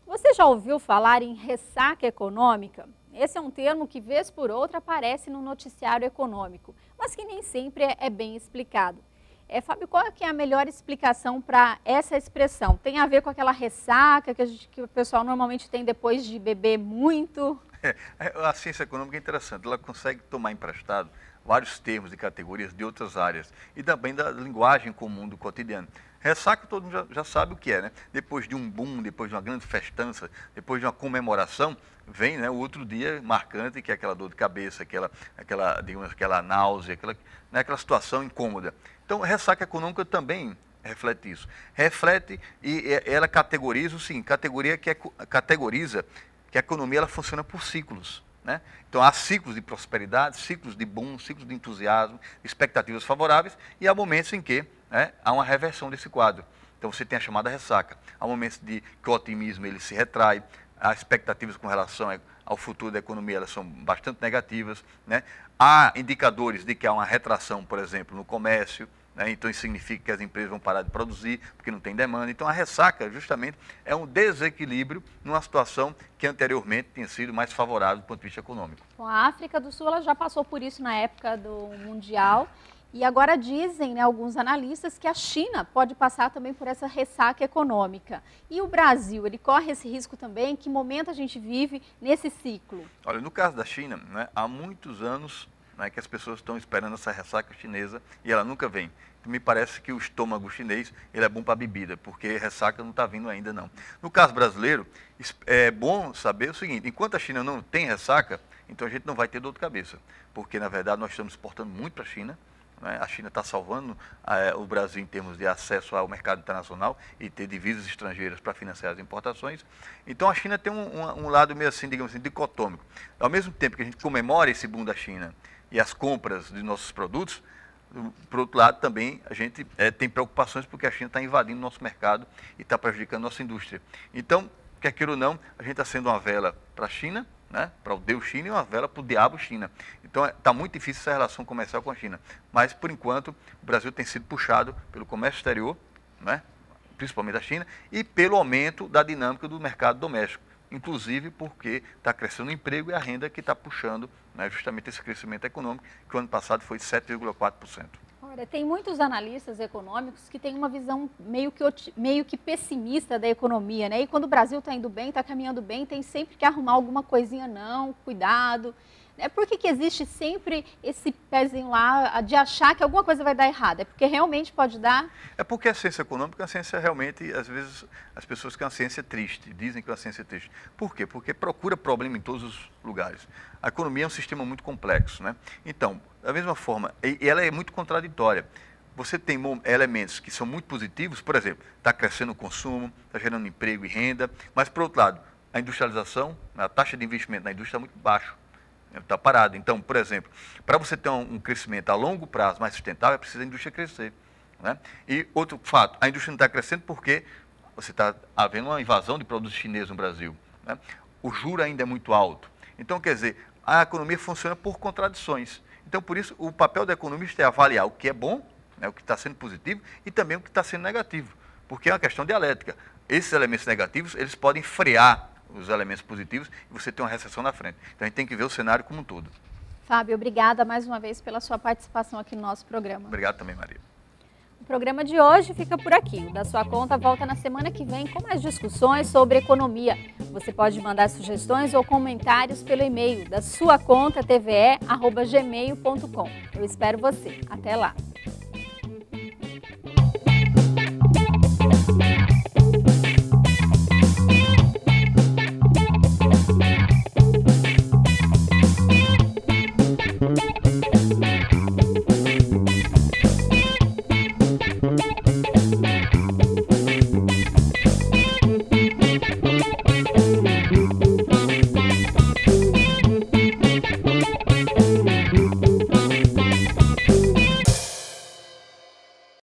Você já ouviu falar em ressaca econômica? Esse é um termo que, vez por outra, aparece no noticiário econômico, mas que nem sempre é bem explicado. Fábio, qual é que é a melhor explicação para essa expressão? Tem a ver com aquela ressaca que o pessoal normalmente tem depois de beber muito? A ciência econômica é interessante, ela consegue tomar emprestado vários termos e categorias de outras áreas e também da linguagem comum do cotidiano. Ressaca todo mundo já sabe o que é, né? Depois de um boom, depois de uma grande festança, depois de uma comemoração, vem, né, o outro dia marcante, que é aquela dor de cabeça, aquela náusea, aquela situação incômoda. Então, ressaca econômica também reflete isso. Reflete e ela categoriza, sim, categoriza que a economia ela funciona por ciclos, né? Então, há ciclos de prosperidade, ciclos de boom, ciclos de entusiasmo, expectativas favoráveis, e há momentos em que, né, há uma reversão desse quadro. Então, você tem a chamada ressaca. Há momentos de que o otimismo ele se retrai, as expectativas com relação ao futuro da economia elas são bastante negativas, né? Há indicadores de que há uma retração, por exemplo, no comércio, né? Então isso significa que as empresas vão parar de produzir porque não tem demanda. Então a ressaca justamente é um desequilíbrio numa situação que anteriormente tinha sido mais favorável do ponto de vista econômico. Bom, a África do Sul ela já passou por isso na época do Mundial. E agora dizem, né, alguns analistas que a China pode passar também por essa ressaca econômica. E o Brasil, ele corre esse risco também? Que momento a gente vive nesse ciclo? Olha, no caso da China, né, há muitos anos, né, que as pessoas estão esperando essa ressaca chinesa e ela nunca vem. Me parece que o estômago chinês ele é bom para bebida, porque ressaca não está vindo ainda não. No caso brasileiro, é bom saber o seguinte: enquanto a China não tem ressaca, então a gente não vai ter dor de cabeça, porque na verdade nós estamos exportando muito para a China. A China está salvando o Brasil em termos de acesso ao mercado internacional e ter divisas estrangeiras para financiar as importações. Então a China tem um lado meio assim, digamos assim, dicotômico. Ao mesmo tempo que a gente comemora esse boom da China e as compras de nossos produtos, por outro lado também a gente tem preocupações porque a China está invadindo nosso mercado e está prejudicando nossa indústria. Então, quer queira ou não, a gente está sendo uma vela para a China, né, para o Deus China, e uma vela para o diabo China. Então está muito difícil essa relação comercial com a China. Mas, por enquanto, o Brasil tem sido puxado pelo comércio exterior, né, principalmente da China, e pelo aumento da dinâmica do mercado doméstico. Inclusive porque está crescendo o emprego e a renda que está puxando, né, justamente esse crescimento econômico, que o ano passado foi de 7,4%. Olha, tem muitos analistas econômicos que têm uma visão meio que pessimista da economia, né? E quando o Brasil está indo bem, está caminhando bem, tem sempre que arrumar alguma coisinha não, cuidado. Por que existe sempre esse pezinho lá de achar que alguma coisa vai dar errado? É porque realmente pode dar? É porque a ciência econômica é uma ciência realmente, às vezes, as pessoas que é uma ciência triste, dizem que é uma ciência triste. Por quê? Porque procura problema em todos os lugares. A economia é um sistema muito complexo, né? Então, da mesma forma, ela é muito contraditória. Você tem elementos que são muito positivos, por exemplo, está crescendo o consumo, está gerando emprego e renda, mas, por outro lado, a industrialização, a taxa de investimento na indústria é muito baixa. Está parado. Então, por exemplo, para você ter um crescimento a longo prazo mais sustentável, é preciso a indústria crescer, né? E outro fato, a indústria não está crescendo porque você está havendo uma invasão de produtos chineses no Brasil, né? O juro ainda é muito alto. Então, quer dizer, a economia funciona por contradições. Então, por isso, o papel do economista é avaliar o que é bom, né, o que está sendo positivo, e também o que está sendo negativo, porque é uma questão dialética. Esses elementos negativos, eles podem frear os elementos positivos e você tem uma recessão na frente. Então a gente tem que ver o cenário como um todo. Fábio, obrigada mais uma vez pela sua participação aqui no nosso programa. Obrigado também, Maria. O programa de hoje fica por aqui. O Da Sua Conta volta na semana que vem com mais discussões sobre economia. Você pode mandar sugestões ou comentários pelo e-mail dasuacontatve@gmail.com. Eu espero você. Até lá.